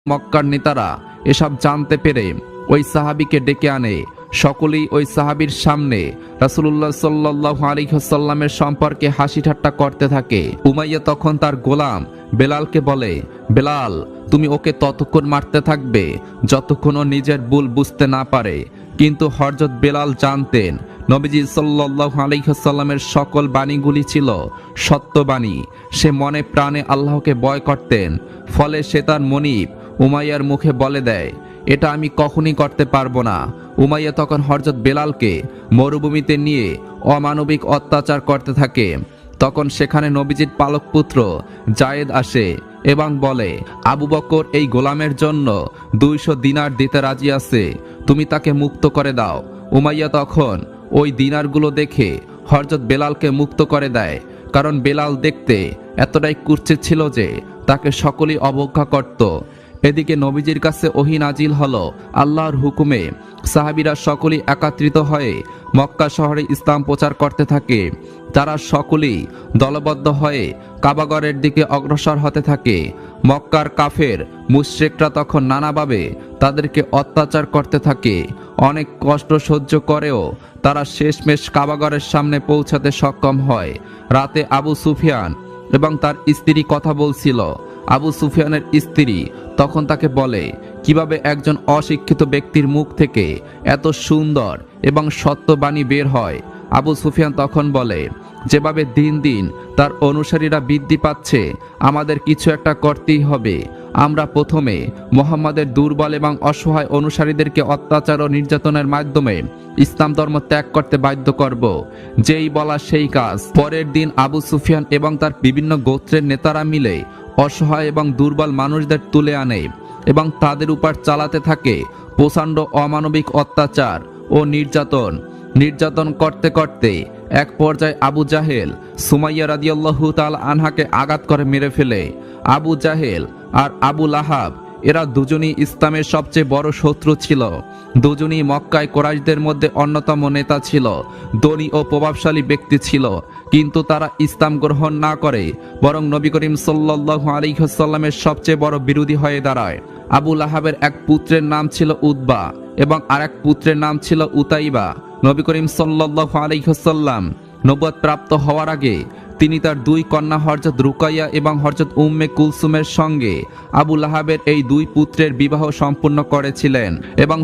মক্কার নেতারা এসব জানতে পেরে ওই সাহাবীকে ডেকে আনে। সকলেই ওই সাহাবীর সামনে রাসূলুল্লাহ সাল্লাল্লাহু আলাইহি ওয়াসাল্লামের সম্পর্কে হাসি ঠাট্টা করতে থাকে। উমাইয়া তখন তার গোলাম বেলালকে বলে, বেলাল, তুমি ওকে ততক্ষণ মারতে থাকবে যতক্ষণ ও নিজের ভুল বুঝতে না পারে। কিন্তু হযরত বেলাল জানতেন নবীজি সাল্লাল্লাহু আলাইহি ওয়াসাল্লামের সকল বাণীগুলি ছিল সত্যবাণী। সে মনে প্রাণে আল্লাহকে ভয় করতেন। ফলে সে তার মনিব উমাইয়ার মুখে বলে দেয়, এটা আমি কখনই করতে পারবো না। উমাইয়া তখন হযরত বেলালকে মরুভূমিতে নিয়ে অমানবিক অত্যাচার করতে থাকে। তখন সেখানে নবীজির পালক পুত্র জায়েদ আসে এবং বলে, আবু বকর এই গোলামের জন্য 200 দিনার দিতে রাজি আছে, তুমি তাকে মুক্ত করে দাও। উমাইয়া তখন ওই দিনারগুলো দেখে হযরত বেলালকে মুক্ত করে দেয়, কারণ বেলাল দেখতে এতটাই কুৎসিত ছিল যে তাকে সকলেই অবজ্ঞা করত। এদিকে নবীজির কাছে ওহী নাজিল হলো আল্লাহর হুকুমে। সাহাবীরা সকলেই একত্রিত হয়ে মক্কা শহরে ইসলাম প্রচার করতে থাকে। তারা সকলেই দলবদ্ধ হয়ে কাবাগরের দিকে অগ্রসর হতে থাকে। মক্কার কাফের মুশরিকরা তখন নানাভাবে তাদেরকে অত্যাচার করতে থাকে। অনেক কষ্ট সহ্য করেও তারা শেষমেশ কাবাগরের সামনে পৌঁছাতে সক্ষম হয়। রাতে আবু সুফিয়ান এবং তার স্ত্রী কথা বলছিল। আবু সুফিয়ানের স্ত্রী তখন তাকে বলে, কিভাবে একজন অশিক্ষিত ব্যক্তির মুখ থেকে এত সুন্দর এবং সত্যবাণী বের হয়। আবু সুফিয়ান তখন বলে, যেভাবে দিন দিন তার অনুসারীরা বৃদ্ধি পাচ্ছে, আমাদের কিছু একটা করতেই হবে। আমরা প্রথমে মুহাম্মাদের দুর্বল এবং অসহায় অনুসারীদেরকে অত্যাচার ও নির্যাতনের মাধ্যমে ইসলাম ধর্ম ত্যাগ করতে বাধ্য করব। যেই বলা সেই কাজ। পরের দিন আবু সুফিয়ান এবং তার বিভিন্ন গোত্রের নেতারা মিলে অসহায় এবং দুর্বল মানুষদের তুলে আনে এবং তাদের উপর চালাতে থাকে প্রচণ্ড অমানবিক অত্যাচার ও নির্যাতন করতে করতে এক পর্যায়ে আবু জাহেল সুমাইয়া রাদিয়াল্লাহু তাআলা আনহাকে আঘাত করে মেরে ফেলে। আবু জাহেল আর আবু লাহাব এরা দুজনই ইসলামের সবচেয়ে বড় শত্রু ছিল। দুজনই মক্কায় কুরাইশদের মধ্যে অন্যতম নেতা ছিল, ধনী ও প্রভাবশালী ব্যক্তি ছিল। কিন্তু তারা ইসলাম গ্রহণ না করে বরং নবী করিম সাল্লাল্লাহু আলাইহি ওয়াসাল্লামের সবচেয়ে বড় বিরোধী হয়ে দাঁড়ায়। আবু লাহাবের এক পুত্রের নাম ছিল উতবা এবং আরেক পুত্রের নাম ছিল উতাইবা। নবী করিম সাল্লাল্লাহু আলাইহি ওয়াসাল্লাম নবুয়ত প্রাপ্ত হওয়ার আগে তিনি তার 2 কন্যা হযরত রুকাইয়া এবং হযরত উম্মে কুলসুমের সঙ্গে আবু লাহাবের এই 2 পুত্রের বিবাহ সম্পূর্ণ করেছিলেন এবং